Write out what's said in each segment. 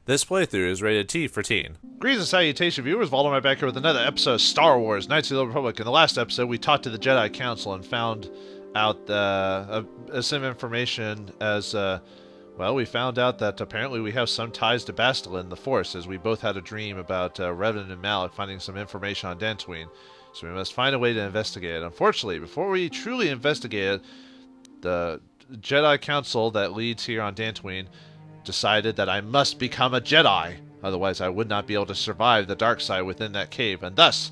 This playthrough is rated T for teen. Greetings and salutation, viewers. Vauldemare back here with another episode of Star Wars: Knights of the Old Republic. In the last episode, we talked to the Jedi Council and found out some information as, well, we found out that apparently we have some ties to Bastila in the Force, as we both had a dream about Revan and Malak finding some information on Dantooine. So we must find a way to investigate it. Unfortunately, before we truly investigate it, the Jedi Council that leads here on Dantooine decided that I must become a Jedi. Otherwise, I would not be able to survive the dark side within that cave. And thus,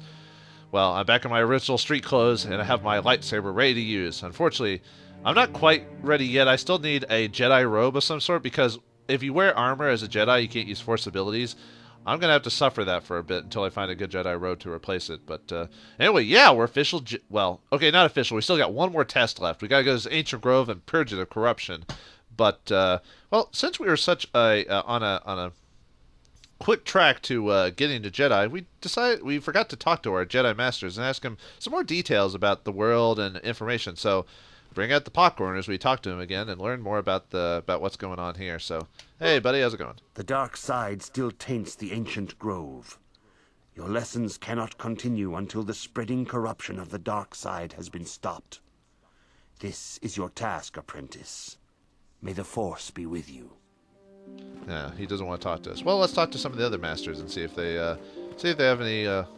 well, I'm back in my original street clothes, and I have my lightsaber ready to use. Unfortunately, I'm not quite ready yet. I still need a Jedi robe of some sort, because if you wear armor as a Jedi, you can't use Force abilities. I'm going to have to suffer that for a bit until I find a good Jedi robe to replace it. But anyway, yeah, we're official. Well, okay, not official. We still got one more test left. We got to go to Ancient Grove and purge it of corruption. But, well, since we were such on a quick track to getting to Jedi, we forgot to talk to our Jedi Masters and ask them some more details about the world and information. So bring out the popcorn as we talk to him again and learn more about what's going on here. So, hey, buddy, how's it going? The dark side still taints the ancient grove. Your lessons cannot continue until the spreading corruption of the dark side has been stopped. This is your task, apprentice. May the Force be with you. Yeah, he doesn't want to talk to us. Well, let's talk to some of the other masters and see if they have any a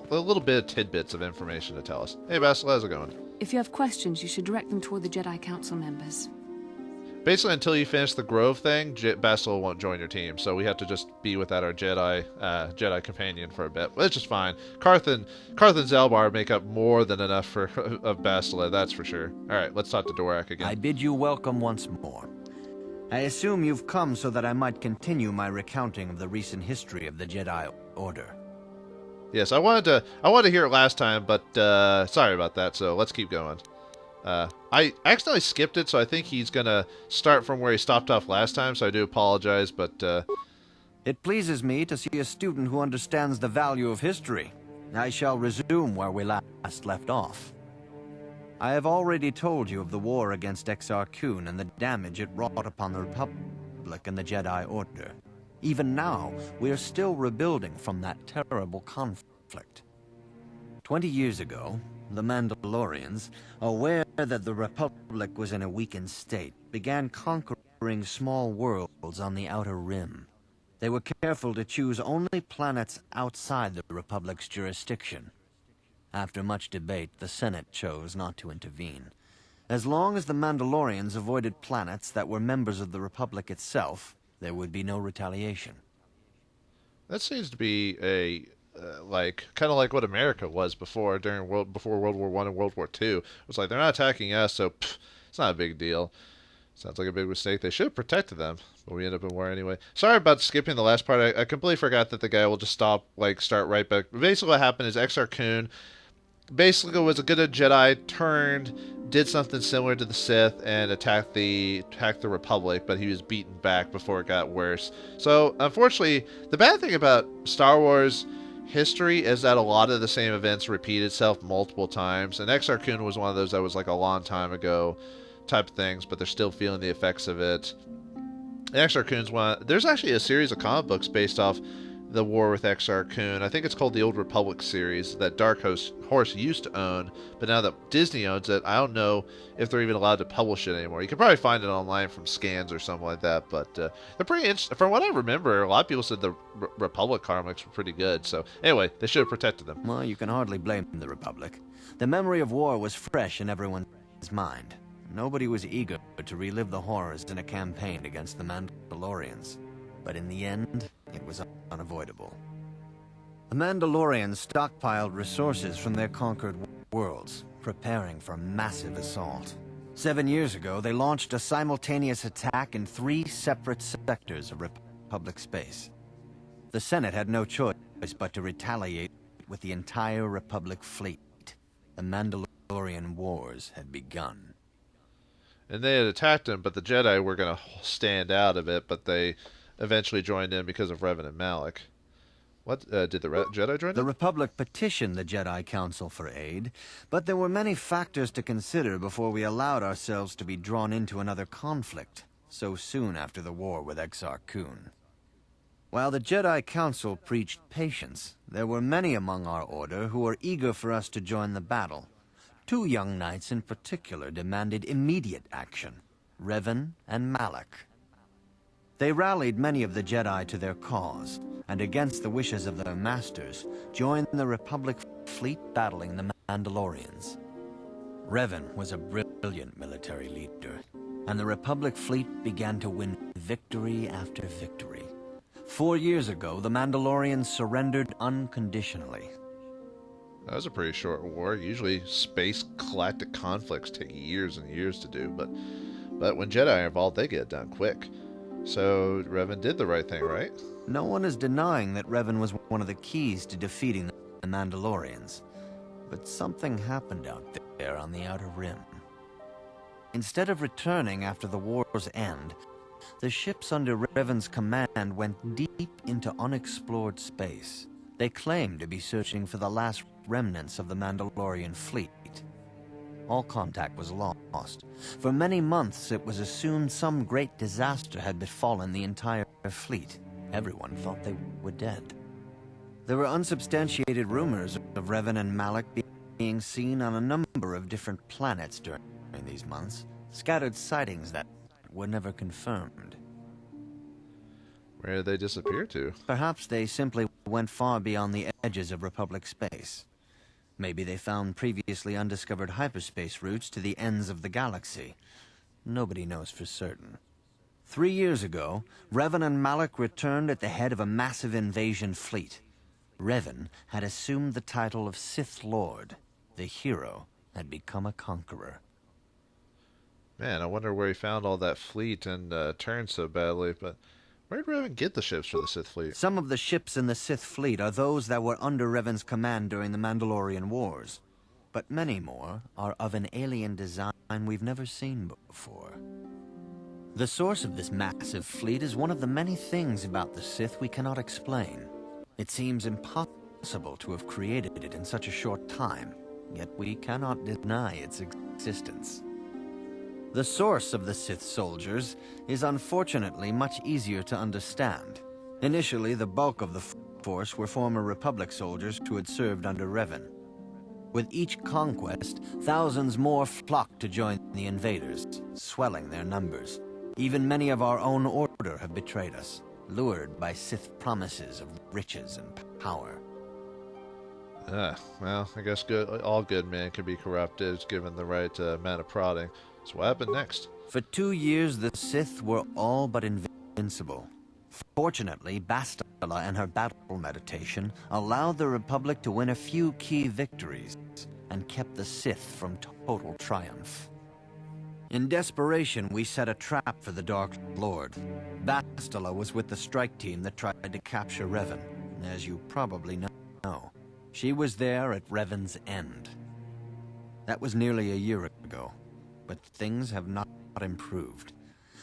little bit of tidbits of information to tell us. Hey, Bastila, how's it going? If you have questions, you should direct them toward the Jedi Council members. Basically, until you finish the Grove thing, Bastila won't join your team, so we have to just be without our Jedi companion for a bit, which is fine. Carth and Zalbar make up more than enough for of Bastila, that's for sure. All right, let's talk to Dorak again. I bid you welcome once more. I assume you've come so that I might continue my recounting of the recent history of the Jedi Order. Yes, I wanted to hear it last time, but sorry about that. So let's keep going. I accidentally skipped it, so I think he's gonna start from where he stopped off last time. So I do apologize, but it pleases me to see a student who understands the value of history. I shall resume where we last left off. I have already told you of the war against Exar Kun and the damage it wrought upon the Republic and the Jedi Order. Even now, we are still rebuilding from that terrible conflict. 20 years ago, the Mandalorians, aware that the Republic was in a weakened state, began conquering small worlds on the Outer Rim. They were careful to choose only planets outside the Republic's jurisdiction. After much debate, the Senate chose not to intervene. As long as the Mandalorians avoided planets that were members of the Republic itself, there would be no retaliation. That seems to be a kind of like what America was before before World War I and World War II. It was like, they're not attacking us, so it's not a big deal. Sounds like a big mistake. They should have protected them, but we end up in war anyway. Sorry about skipping the last part. I completely forgot that the guy will just start right back. Basically what happened is Exar Kun basically was a good Jedi, did something similar to the Sith and attacked the Republic, but he was beaten back before it got worse. So unfortunately, the bad thing about Star Wars history is that a lot of the same events repeat itself multiple times, and Exar Kun was one of those that was like a long time ago type of things, but they're still feeling the effects of it. And Exar Kun's one. There's actually a series of comic books based off the war with Exar Kun. I think it's called the Old Republic series that Dark Horse used to own, but now that Disney owns it, I don't know if they're even allowed to publish it anymore. You can probably find it online from scans or something like that, but they're pretty interesting. From what I remember, a lot of people said the Republic comics were pretty good, so anyway, they should have protected them. Well, you can hardly blame the Republic. The memory of war was fresh in everyone's mind. Nobody was eager to relive the horrors in a campaign against the Mandalorians. But in the end, it was unavoidable. The Mandalorians stockpiled resources from their conquered worlds, preparing for a massive assault. 7 years ago, they launched a simultaneous attack in 3 separate sectors of Republic space. The Senate had no choice but to retaliate with the entire Republic fleet. The Mandalorian Wars had begun. And they had attacked him, but the Jedi were going to stand out of it, but they eventually joined in because of Revan and Malak. What, did the Jedi join in? The Republic petitioned the Jedi Council for aid, but there were many factors to consider before we allowed ourselves to be drawn into another conflict, so soon after the war with Exar Kun. While the Jedi Council preached patience, there were many among our order who were eager for us to join the battle. 2 young knights in particular demanded immediate action, Revan and Malak. They rallied many of the Jedi to their cause, and against the wishes of their masters, joined the Republic fleet battling the Mandalorians. Revan was a brilliant military leader, and the Republic fleet began to win victory after victory. 4 years ago, the Mandalorians surrendered unconditionally. That was a pretty short war. Usually space galactic conflicts take years and years to do, but when Jedi are involved, they get it done quick. So Revan did the right thing, right? No one is denying that Revan was one of the keys to defeating the Mandalorians. But something happened out there on the Outer Rim. Instead of returning after the war's end, the ships under Revan's command went deep into unexplored space. They claimed to be searching for the last remnants of the Mandalorian fleet. All contact was lost. For many months, it was assumed some great disaster had befallen the entire fleet. Everyone thought they were dead. There were unsubstantiated rumors of Revan and Malak being seen on a number of different planets during these months, scattered sightings that were never confirmed. Where did they disappear to? Perhaps they simply went far beyond the edges of Republic space. Maybe they found previously undiscovered hyperspace routes to the ends of the galaxy. Nobody knows for certain. 3 years ago, Revan and Malak returned at the head of a massive invasion fleet. Revan had assumed the title of Sith Lord. The hero had become a conqueror. Man, I wonder where he found all that fleet and turned so badly, but where did Revan get the ships for the Sith fleet? Some of the ships in the Sith fleet are those that were under Revan's command during the Mandalorian Wars. But many more are of an alien design we've never seen before. The source of this massive fleet is one of the many things about the Sith we cannot explain. It seems impossible to have created it in such a short time, yet we cannot deny its existence. The source of the Sith soldiers is unfortunately much easier to understand. Initially, the bulk of the force were former Republic soldiers who had served under Revan. With each conquest, thousands more flocked to join the invaders, swelling their numbers. Even many of our own order have betrayed us, lured by Sith promises of riches and power. Well, I guess all good men can be corrupted, given the right amount of prodding. So what happened next? For 2 years, the Sith were all but invincible. Fortunately, Bastila and her battle meditation allowed the Republic to win a few key victories and kept the Sith from total triumph. In desperation, we set a trap for the Dark Lord. Bastila was with the strike team that tried to capture Revan, as you probably know. She was there at Revan's end. That was nearly a year ago, but things have not improved.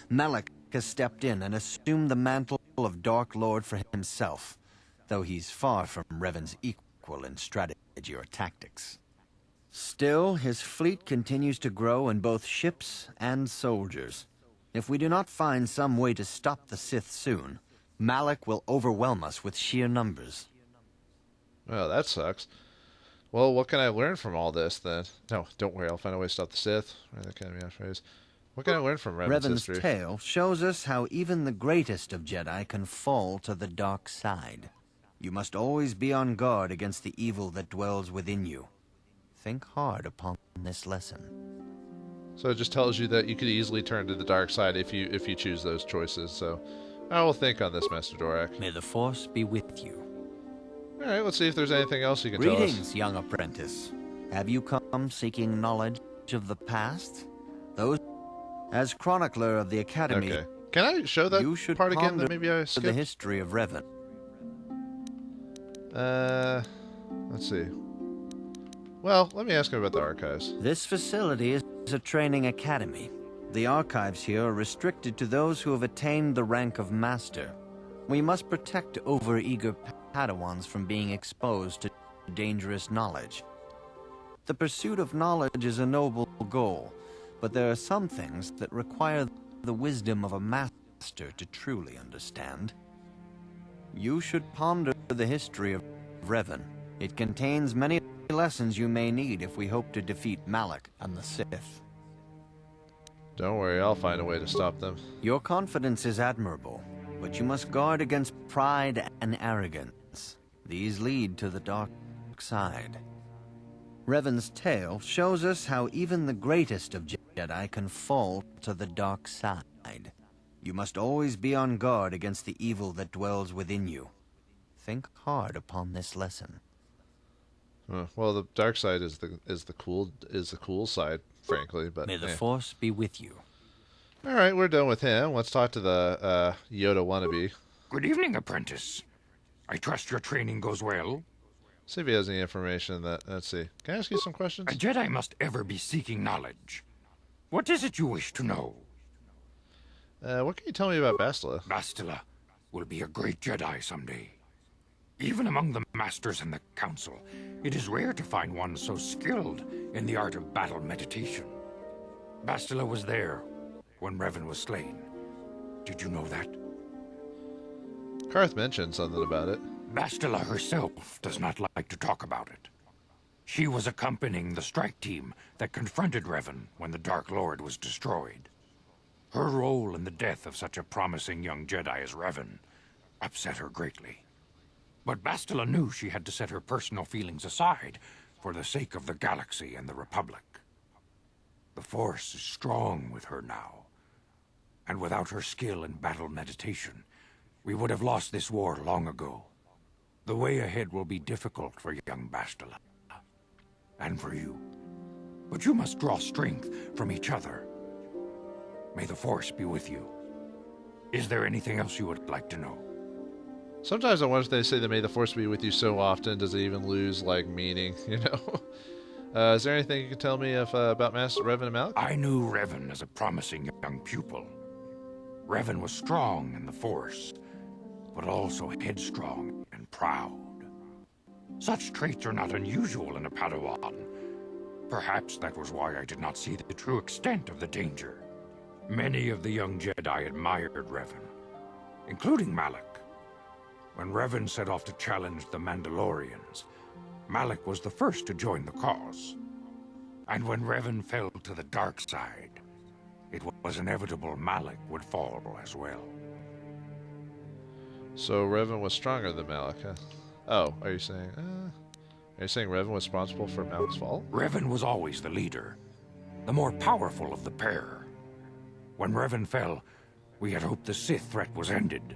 Malak has stepped in and assumed the mantle of Dark Lord for himself, though he's far from Revan's equal in strategy or tactics. Still, his fleet continues to grow in both ships and soldiers. If we do not find some way to stop the Sith soon, Malak will overwhelm us with sheer numbers. Well, that sucks. Well, what can I learn from all this, then? No, don't worry, I'll find a way to stop the Sith. That can't be our phrase. What can I learn from Revan's history? Tale shows us how even the greatest of Jedi can fall to the dark side. You must always be on guard against the evil that dwells within you. Think hard upon this lesson. So it just tells you that you could easily turn to the dark side if you choose those choices. So I will think on this, Master Dorak. May the Force be with you. All right, let's see if there's anything else you can tell us. Greetings, young apprentice. Have you come seeking knowledge of the past? Those, as chronicler of the Academy, Okay. Can I show that you should part again ponder that maybe I skipped? the history of Revan. Let's see. Well, let me ask him about the archives. This facility is a training academy. The archives here are restricted to those who have attained the rank of master. We must protect overeager Padawans from being exposed to dangerous knowledge. The pursuit of knowledge is a noble goal, but there are some things that require the wisdom of a master to truly understand. You should ponder the history of Revan. It contains many lessons you may need if we hope to defeat Malak and the Sith. Don't worry, I'll find a way to stop them. Your confidence is admirable, but you must guard against pride and arrogance. These lead to the dark side. Revan's tale shows us how even the greatest of Jedi can fall to the dark side. You must always be on guard against the evil that dwells within you. Think hard upon this lesson. Well, the dark side is the cool side, frankly. But May the Force be with you. All right, we're done with him. Let's talk to the Yoda wannabe. Good evening, apprentice. I trust your training goes well. See if he has any information that. Let's see. Can I ask you some questions? A Jedi must ever be seeking knowledge. What is it you wish to know? What can you tell me about Bastila? Bastila will be a great Jedi someday. Even among the Masters and the Council, it is rare to find one so skilled in the art of battle meditation. Bastila was there when Revan was slain. Did you know that? Karth mentioned something about it. Bastila herself does not like to talk about it. She was accompanying the strike team that confronted Revan when the Dark Lord was destroyed. Her role in the death of such a promising young Jedi as Revan upset her greatly. But Bastila knew she had to set her personal feelings aside for the sake of the galaxy and the Republic. The Force is strong with her now, and without her skill in battle meditation, we would have lost this war long ago. The way ahead will be difficult for young Bastila, and for you. But you must draw strength from each other. May the Force be with you. Is there anything else you would like to know? Sometimes I wonder if they say that may the Force be with you so often, does it even lose, like, meaning, you know? Is there anything you can tell me about Master Revan and Malak? I knew Revan as a promising young pupil. Revan was strong in the Force, but also headstrong and proud. Such traits are not unusual in a Padawan. Perhaps that was why I did not see the true extent of the danger. Many of the young Jedi admired Revan, including Malak. When Revan set off to challenge the Mandalorians, Malak was the first to join the cause. And when Revan fell to the dark side, it was inevitable Malak would fall as well. So Revan was stronger than Malak, huh? Oh, are you saying Revan was responsible for Malak's fall? Revan was always the leader, the more powerful of the pair. When Revan fell, we had hoped the Sith threat was ended.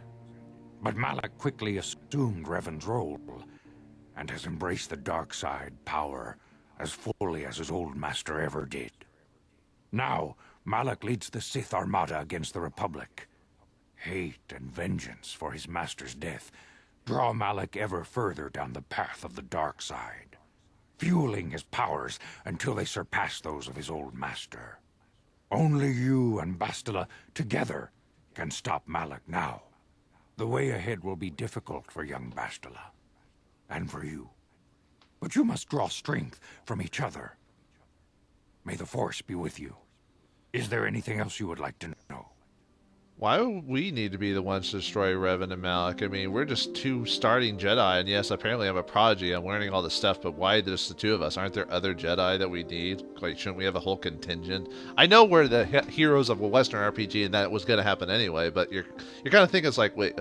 But Malak quickly assumed Revan's role, and has embraced the dark side power as fully as his old master ever did. Now, Malak leads the Sith Armada against the Republic. Hate and vengeance for his master's death draw Malak ever further down the path of the dark side, fueling his powers until they surpass those of his old master. Only you and Bastila together can stop Malak now. The way ahead will be difficult for young Bastila, and for you. But you must draw strength from each other. May the Force be with you. Is there anything else you would like to know? Why would we need to be the ones to destroy Revan and Malak? I mean, we're just two starting Jedi, and yes, apparently I'm a prodigy, I'm learning all this stuff, but why just the two of us? Aren't there other Jedi that we need? Like, shouldn't we have a whole contingent? I know we're the heroes of a Western RPG, and that was going to happen anyway, but you're kind of thinking it's like, wait,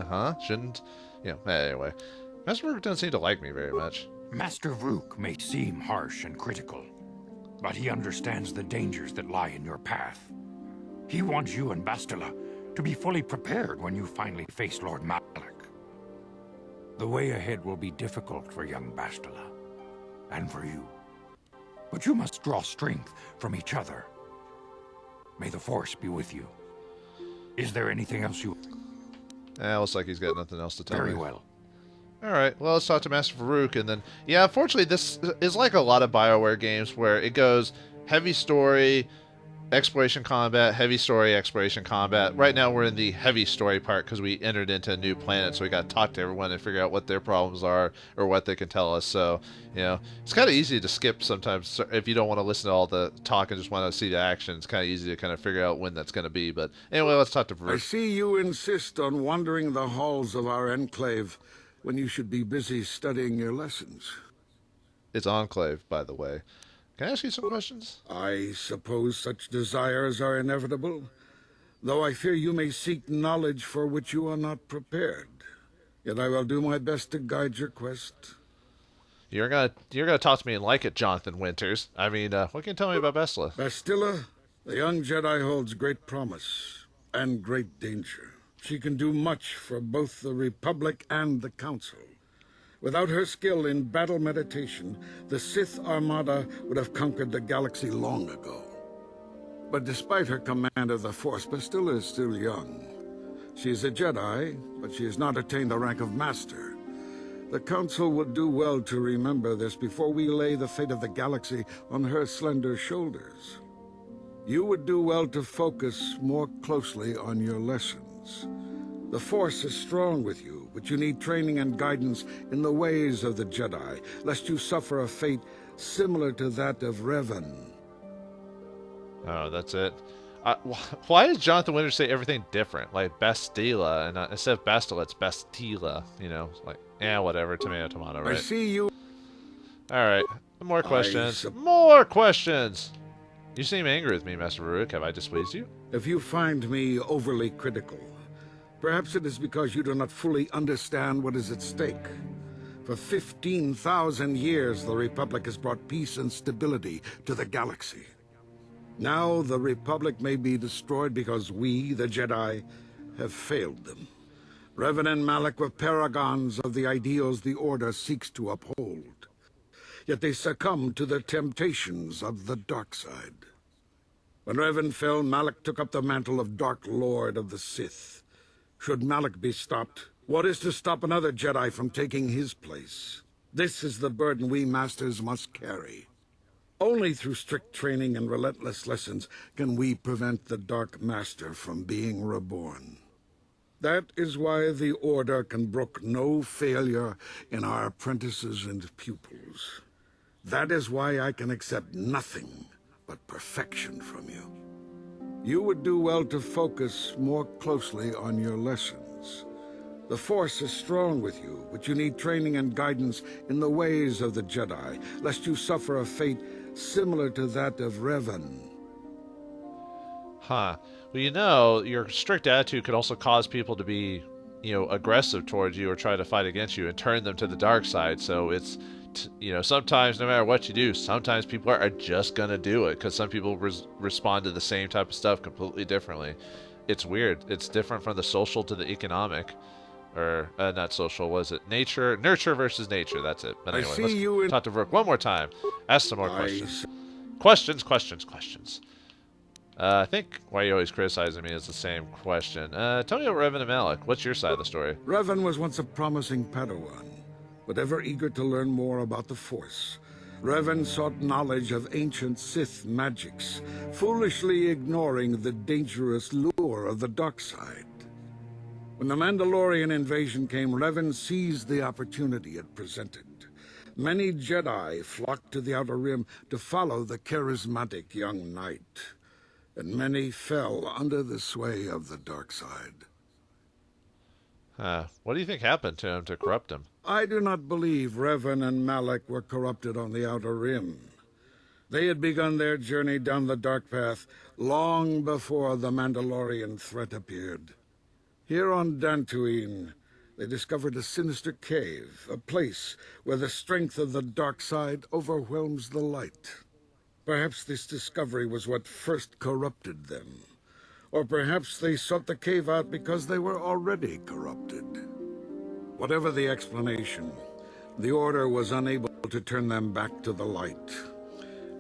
shouldn't? You know, anyway. Master Rook doesn't seem to like me very much. Master Rook may seem harsh and critical, but he understands the dangers that lie in your path. He wants you and Bastila to be fully prepared when you finally face Lord Malak. The way ahead will be difficult for young Bastila, and for you. But you must draw strength from each other. May the Force be with you. Is there anything else you... Looks like he's got nothing else to tell me. Very well. Alright, well, let's talk to Master Farouk, and then... Yeah, unfortunately, this is like a lot of BioWare games where it goes heavy story, exploration combat, heavy story exploration combat. Right now we're in the heavy story part because we entered into a new planet, so we got to talk to everyone and figure out what their problems are or what they can tell us. So, it's kind of easy to skip sometimes if you don't want to listen to all the talk and just want to see the action. It's kind of easy to kind of figure out when that's going to be. But anyway, let's talk to I Varuk. see you insist on wandering the halls of our enclave when you should be busy studying your lessons. It's Enclave, by the way. Can I ask you some questions? I suppose such desires are inevitable, though I fear you may seek knowledge for which you are not prepared. Yet I will do my best to guide your quest. You're gonna talk to me and like it, Jonathan Winters. I mean, what can you tell me about Bastila? Bastila, the young Jedi holds great promise and great danger. She can do much for both the Republic and the Council. Without her skill in battle meditation, the Sith Armada would have conquered the galaxy long ago. But despite her command of the Force, Bastila is still young. She is a Jedi, but she has not attained the rank of Master. The Council would do well to remember this before we lay the fate of the galaxy on her slender shoulders. You would do well to focus more closely on your lessons. The Force is strong with you, but you need training and guidance in the ways of the Jedi, lest you suffer a fate similar to that of Revan. Oh, that's it. Why does Jonathan Winters say everything different? Like Bastila, and instead of Bastila, it's Bastila. Like, whatever. Tomato, tomato, right? I see you. All right. More questions. More questions. You seem angry with me, Master Varuk. Have I displeased you? If you find me overly critical, perhaps it is because you do not fully understand what is at stake. For 15,000 years, the Republic has brought peace and stability to the galaxy. Now the Republic may be destroyed because we, the Jedi, have failed them. Revan and Malak were paragons of the ideals the Order seeks to uphold. Yet they succumbed to the temptations of the dark side. When Revan fell, Malak took up the mantle of Dark Lord of the Sith. Should Malak be stopped, what is to stop another Jedi from taking his place? This is the burden we Masters must carry. Only through strict training and relentless lessons can we prevent the Dark Master from being reborn. That is why the Order can brook no failure in our apprentices and pupils. That is why I can accept nothing but perfection from you. You would do well to focus more closely on your lessons. The Force is strong with you, but you need training and guidance in the ways of the Jedi, lest you suffer a fate similar to that of Revan. Huh. Well, your strict attitude could also cause people to be, aggressive towards you or try to fight against you and turn them to the dark side. So it's, sometimes no matter what you do, sometimes people are just going to do it because some people respond to the same type of stuff completely differently. It's weird. It's different from the social to the economic. Or, not social, was it? Nurture versus nature, that's it. But anyway, let's talk to Rook one more time. Ask some more questions. Questions. I think why you're always criticizing me is the same question. Tell me about Revan and Malak. What's your side of the story? Revan was once a promising Padawan, but ever eager to learn more about the Force. Revan sought knowledge of ancient Sith magics, foolishly ignoring the dangerous lure of the dark side. When the Mandalorian invasion came, Revan seized the opportunity it presented. Many Jedi flocked to the Outer Rim to follow the charismatic young knight, and many fell under the sway of the dark side. What do you think happened to him to corrupt him? I do not believe Revan and Malak were corrupted on the Outer Rim. They had begun their journey down the dark path long before the Mandalorian threat appeared. Here on Dantooine, they discovered a sinister cave, a place where the strength of the dark side overwhelms the light. Perhaps this discovery was what first corrupted them. Or perhaps they sought the cave out because they were already corrupted. Whatever the explanation, the Order was unable to turn them back to the light.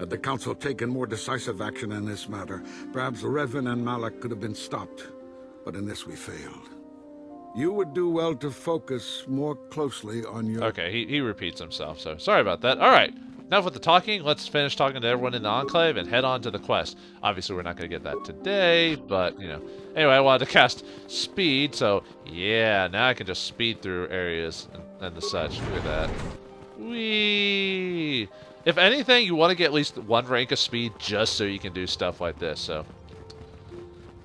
Had the Council taken more decisive action in this matter, perhaps Revan and Malak could have been stopped. But in this we failed. You would do well to focus more closely on your... Okay, he repeats himself, so sorry about that. All right, enough with the talking. Let's finish talking to everyone in the Enclave and head on to the quest. Obviously, we're not going to get that today, but, you know. Anyway, I wanted to cast speed, so yeah, now I can just speed through areas and the such. Look at that. Whee! If anything, you want to get at least one rank of speed just so you can do stuff like this, so.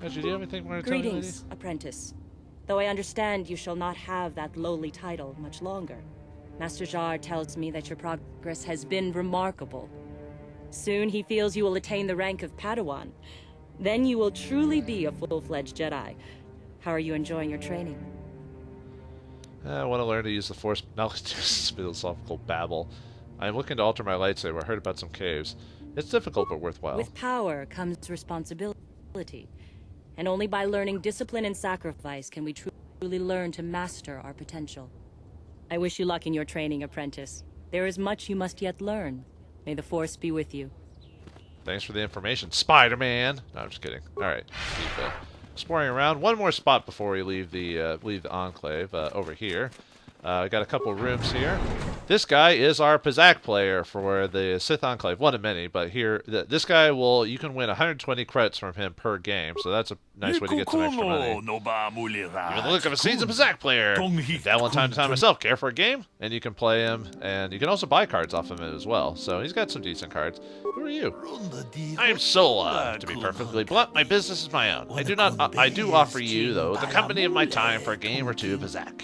Did you do anything more to tell me, lady? Greetings, apprentice. Though I understand you shall not have that lowly title much longer, Master Jar tells me that your progress has been remarkable. Soon he feels you will attain the rank of Padawan. Then you will truly be a full-fledged Jedi. How are you enjoying your training? I want to learn to use the Force. Now let's do philosophical babble. I am looking to alter my lightsaber. I heard about some caves. It's difficult but worthwhile. With power comes responsibility. And only by learning discipline and sacrifice can we truly learn to master our potential. I wish you luck in your training, apprentice. There is much you must yet learn. May the Force be with you. Thanks for the information, Spider-Man. No, I'm just kidding. All right, keep exploring around. One more spot before we leave the Enclave. Over here, I got a couple rooms here. This guy is our Pizak player for the Sith Enclave. One of many, but here, this guy you can win 120 credits from him per game, so that's a nice way to get some extra money. Even the look of a seasoned Pizak player. That one time to time myself, care for a game, and you can play him, and you can also buy cards off of him as well. So he's got some decent cards. Who are you? I am Sola. To be perfectly blunt, my business is my own. I do offer you, though, the company of my time for a game or two of Pizak.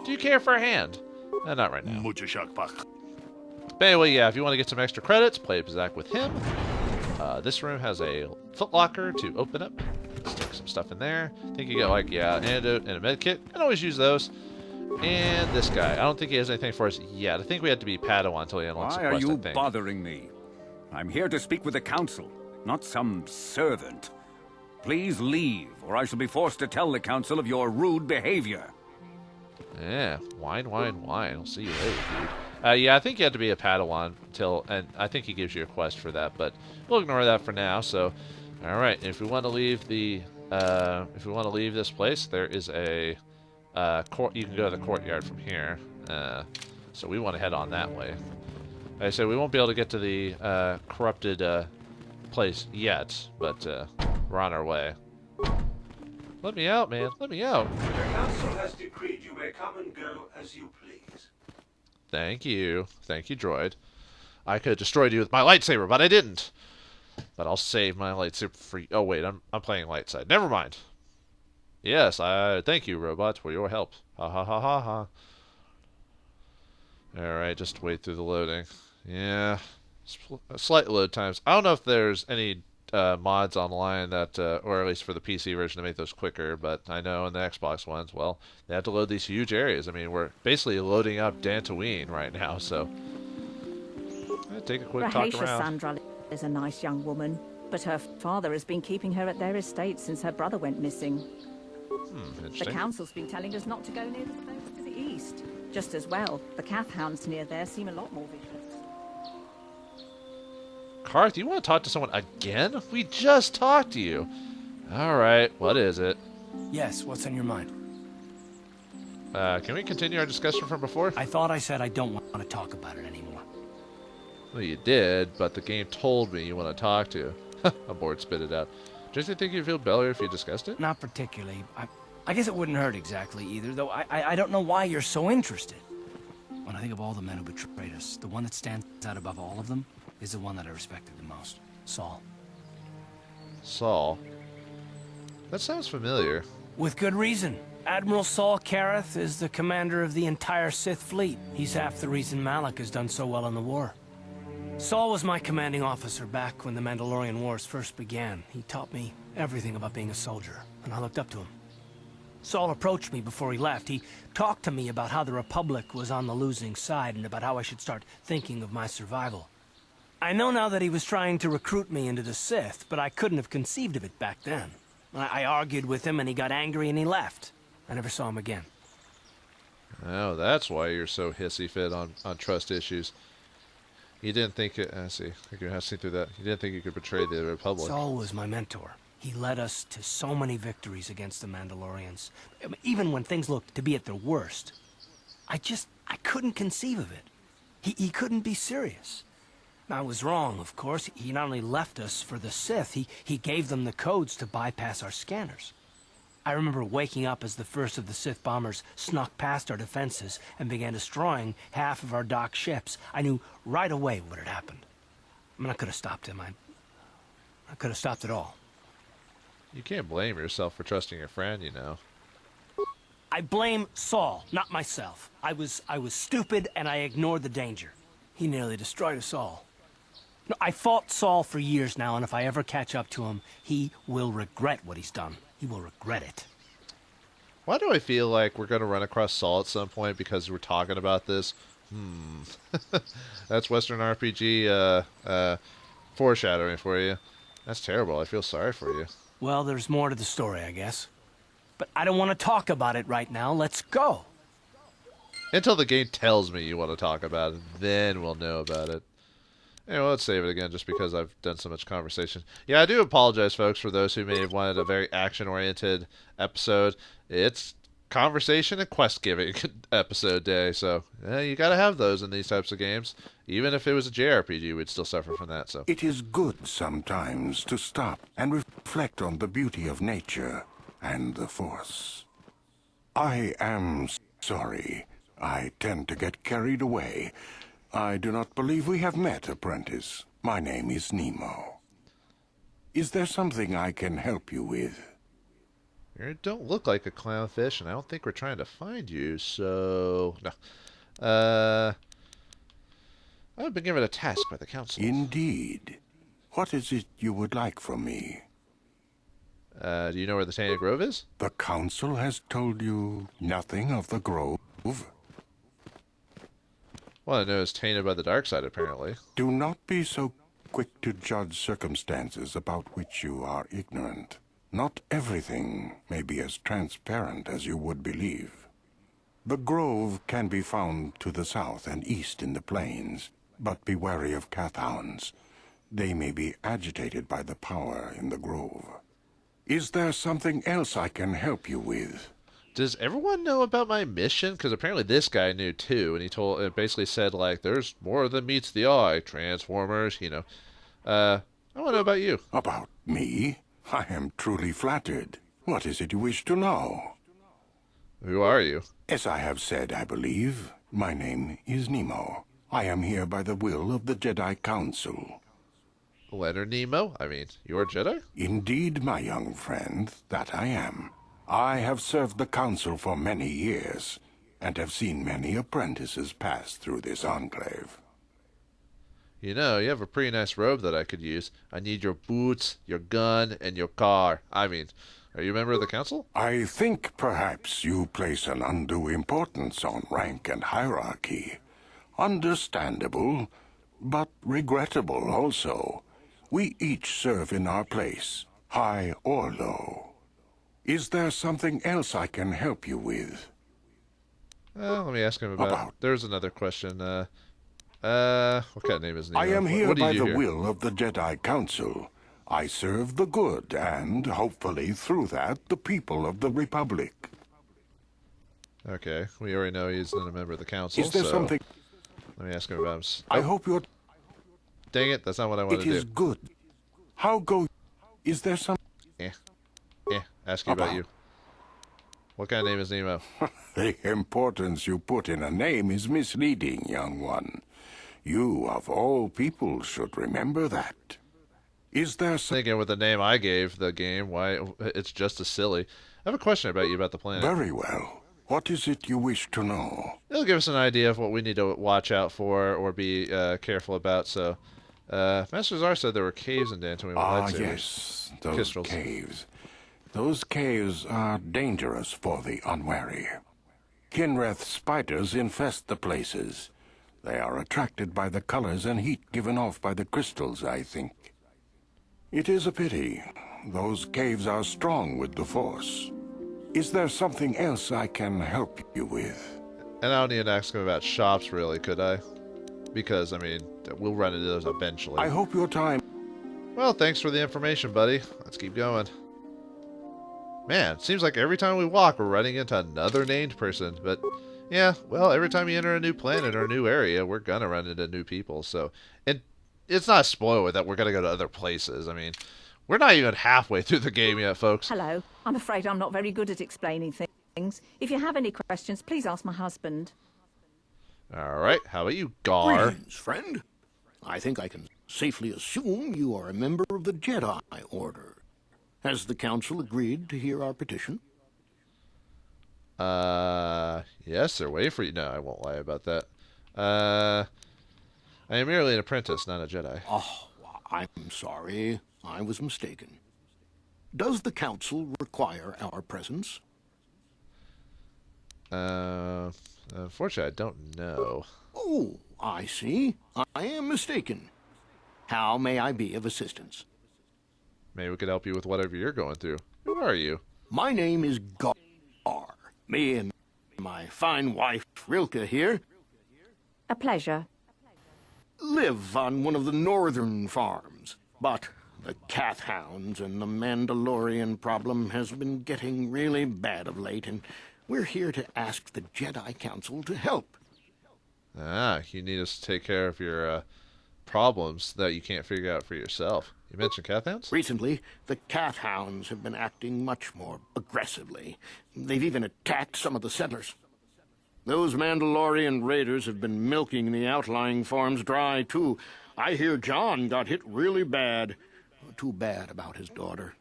Do you care for a hand? Not right now. But anyway, yeah, if you want to get some extra credits, play Pizak with him. This room has a footlocker to open up. Stick some stuff in there. I think you get, like, yeah, an antidote and a med kit. I can always use those. And this guy. I don't think he has anything for us yet. I think we have to be Padawan until he unlocks the quest, Why are you bothering me? I'm here to speak with the Council, not some servant. Please leave, or I shall be forced to tell the Council of your rude behavior. Yeah, wine. I'll see you later, dude. Yeah, I think you have to be a Padawan and I think he gives you a quest for that, but we'll ignore that for now. So, all right, if we want to leave this place, there is a court. You can go to the courtyard from here. So we want to head on that way. Like I said, we won't be able to get to the corrupted place yet, but we're on our way. Let me out, man. Let me out. The council has decreed you may come and go as you please. Thank you. Thank you, droid. I could have destroyed you with my lightsaber, but I didn't. But I'll save my lightsaber for you. Oh, wait. I'm playing light side. Never mind. Yes, thank you, robot, for your help. Ha ha ha ha ha. Alright, just wait through the loading. Yeah. Slight load times. I don't know if there's any mods online that, or at least for the PC version, to make those quicker, but I know in the Xbox ones, well, they have to load these huge areas. I mean, we're basically loading up Dantooine right now, so take a quick talk around. Sandra is a nice young woman, but her father has been keeping her at their estate since her brother went missing. The council's been telling us not to go near the east. Just as well, the Cath hounds near there seem a lot more vicious. Karth, you want to talk to someone again? We just talked to you. Alright, what is it? Yes, what's on your mind? Can we continue our discussion from before? I thought I said I don't want to talk about it anymore. Well, you did, but the game told me you want to talk to. A board spit it out. Don't you think you'd feel better if you discussed it? Not particularly. I guess it wouldn't hurt exactly either, though I don't know why you're so interested. When I think of all the men who betrayed us, the one that stands out above all of them is the one that I respected the most. Saul. Saul? That sounds familiar. With good reason. Admiral Saul Kareth is the commander of the entire Sith fleet. He's half the reason Malak has done so well in the war. Saul was my commanding officer back when the Mandalorian Wars first began. He taught me everything about being a soldier, and I looked up to him. Saul approached me before he left. He talked to me about how the Republic was on the losing side and about how I should start thinking of my survival. I know now that he was trying to recruit me into the Sith, but I couldn't have conceived of it back then. I argued with him and he got angry and he left. I never saw him again. Oh, that's why you're so hissy fit on trust issues. You didn't think it... I see. I can see through that. You didn't think you could betray the Republic. Saul was my mentor. He led us to so many victories against the Mandalorians. Even when things looked to be at their worst. I couldn't conceive of it. He couldn't be serious. I was wrong, of course. He not only left us for the Sith, he gave them the codes to bypass our scanners. I remember waking up as the first of the Sith bombers snuck past our defenses and began destroying half of our docked ships. I knew right away what had happened. I mean, I could have stopped him. I could have stopped it all. You can't blame yourself for trusting your friend, you know. I blame Saul, not myself. I was stupid and I ignored the danger. He nearly destroyed us all. No, I fought Saul for years now, and if I ever catch up to him, he will regret what he's done. He will regret it. Why do I feel like we're going to run across Saul at some point because we're talking about this? That's Western RPG foreshadowing for you. That's terrible. I feel sorry for you. Well, there's more to the story, I guess. But I don't want to talk about it right now. Let's go. Until the game tells me you want to talk about it, then we'll know about it. Anyway, let's save it again just because I've done so much conversation. Yeah, I do apologize, folks, for those who may have wanted a very action-oriented episode. It's conversation and quest-giving episode day, so you gotta have those in these types of games. Even if it was a JRPG, we'd still suffer from that. So it is good sometimes to stop and reflect on the beauty of nature and the Force. I am sorry. I tend to get carried away. I do not believe we have met, apprentice. My name is Nemo. Is there something I can help you with? You don't look like a clownfish, and I don't think we're trying to find you, so... No. I've been given a task by the council. Indeed. What is it you would like from me? Do you know where the Tainted Grove is? The council has told you nothing of the grove? Well, I know it's tainted by the dark side, apparently. Do not be so quick to judge circumstances about which you are ignorant. Not everything may be as transparent as you would believe. The grove can be found to the south and east in the plains, but be wary of Cathhounds. They may be agitated by the power in the grove. Is there something else I can help you with? Does everyone know about my mission? Because apparently this guy knew too, and it basically said, like, there's more than meets the eye. Transformers, you know. I want to know about you. About me? I am truly flattered. What is it you wish to know? Who are you? As I have said, I believe, my name is Nemo. I am here by the will of the Jedi Council. Leonard Nemo? I mean, you're a Jedi? Indeed, my young friend, that I am. I have served the Council for many years, and have seen many apprentices pass through this enclave. You know, you have a pretty nice robe that I could use. I need your boots, your gun, and your car. I mean, are you a member of the Council? I think perhaps you place an undue importance on rank and hierarchy. Understandable, but regrettable also. We each serve in our place, high or low. Is there something else I can help you with? Let me ask him about... There's another question. What kind of name is Nemo? I am here what by the will of the Jedi Council. I serve the good, and, hopefully, through that, the people of the Republic. Okay, we already know he's not a member of the Council, Is there something... Let me ask him about him. I hope you're... Dang it, that's not what I wanted to do. It is good. How go... Is there some... Ask you about you. What kind of name is Nemo? The importance you put in a name is misleading, young one. You, of all people, should remember that. Is there some... Thinking with the name I gave the game, why it's just as silly. I have a question about you about the planet. Very well. What is it you wish to know? It'll give us an idea of what we need to watch out for or be careful about, so... Master Zar said there were caves in Dantooine with lightsabers. Yes, those Kestrels. caves. Those caves are dangerous for the unwary. Kinreth spiders infest the places. They are attracted by the colors and heat given off by the crystals, I think. It is a pity. Those caves are strong with the Force. Is there something else I can help you with? And I don't need to ask him about shops, really, could I? Because, I mean, we'll run into those eventually. I hope your time... Well, thanks for the information, buddy. Let's keep going. Man, seems like every time we walk, we're running into another named person. But, yeah, well, every time you enter a new planet or a new area, we're gonna run into new people. So, and it's not a spoiler that we're going to go to other places. I mean, we're not even halfway through the game yet, folks. Hello. I'm afraid I'm not very good at explaining things. If you have any questions, please ask my husband. All right. How about you, Gar? Greetings, friend. I think I can safely assume you are a member of the Jedi Order. Has the Council agreed to hear our petition? Yes, they're waiting for you. No, I won't lie about that. I am merely an apprentice, not a Jedi. Oh, I'm sorry. I was mistaken. Does the Council require our presence? Unfortunately, I don't know. Oh, I see. I am mistaken. How may I be of assistance? Maybe we could help you with whatever you're going through. Who are you? My name is KotOR. Me and my fine wife, Rilke, here, A pleasure. live on one of the northern farms. But the Kath hounds and the Mandalorian problem has been getting really bad of late, and we're here to ask the Jedi Council to help. Ah, you need us to take care of your problems that you can't figure out for yourself. You mentioned Kath hounds? Recently, the Kath hounds have been acting much more aggressively. They've even attacked some of the settlers. Those Mandalorian raiders have been milking the outlying farms dry, too. I hear John got hit really bad. Too bad about his daughter.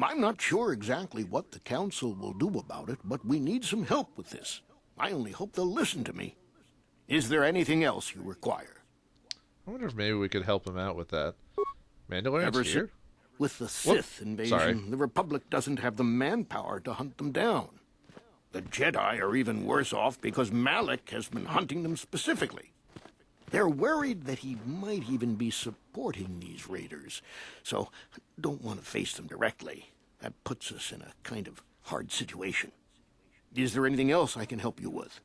I'm not sure exactly what the Council will do about it, but we need some help with this. I only hope they'll listen to me. Is there anything else you require? I wonder if maybe we could help him out with that. Mandalorian's here? With the Sith invasion, Sorry. the Republic doesn't have the manpower to hunt them down. The Jedi are even worse off because Malak has been hunting them specifically. They're worried that he might even be supporting these raiders, so don't want to face them directly. That puts us in a kind of hard situation. Is there anything else I can help you with?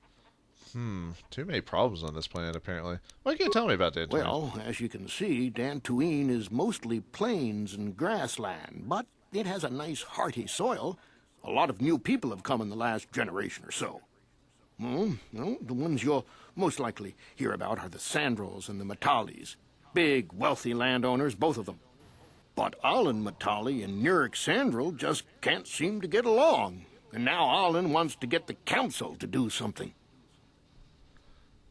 Too many problems on this planet, apparently. Why can't you tell me about Dantooine? Well, as you can see, Dantooine is mostly plains and grassland, but it has a nice hearty soil. A lot of new people have come in the last generation or so. The ones you'll most likely hear about are the Sandrils and the Matalis. Big, wealthy landowners, both of them. But Alan Matali and Nurik Sandril just can't seem to get along. And now Alan wants to get the Council to do something.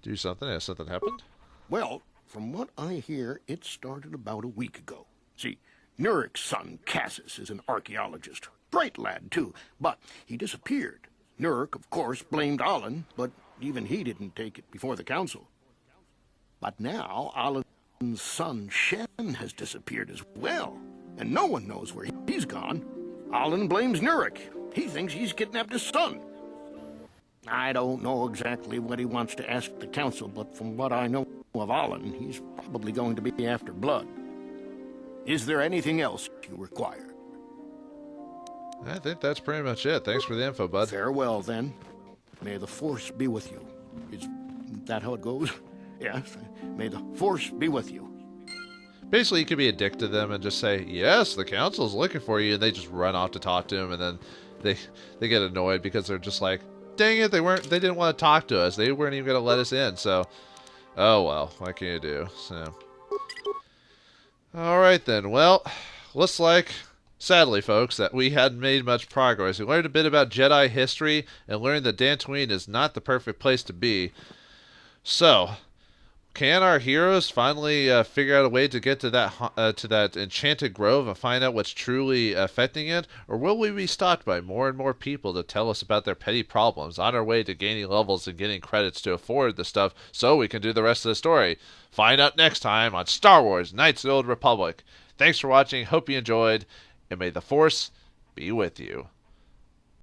Do something? Has something happened? Well, from what I hear, it started about a week ago. See, Nurik's son, Cassis, is an archaeologist. Bright lad, too, but he disappeared. Nurik, of course, blamed Alan, but even he didn't take it before the Council. But now, Alan's son, Shen, has disappeared as well, and no one knows where he's gone. Alan blames Nurik. He thinks he's kidnapped his son. I don't know exactly what he wants to ask the Council, but from what I know of Alan, he's probably going to be after blood. Is there anything else you require? I think that's pretty much it. Thanks for the info, bud. Farewell, then. May the Force be with you. Is that how it goes? Yes. May the Force be with you. Basically, you could be a dick to them and just say, yes, the Council's looking for you, and they just run off to talk to him, and then they get annoyed because they're just like, dang it, they didn't want to talk to us. They weren't even going to let us in, so, oh well, what can you do? So, alright then, well, looks like, sadly folks, that we hadn't made much progress. We learned a bit about Jedi history, and learned that Dantooine is not the perfect place to be. So, can our heroes finally figure out a way to get to that enchanted grove and find out what's truly affecting it? Or will we be stopped by more and more people to tell us about their petty problems on our way to gaining levels and getting credits to afford the stuff so we can do the rest of the story? Find out next time on Star Wars Knights of the Old Republic. Thanks for watching, hope you enjoyed, and may the Force be with you.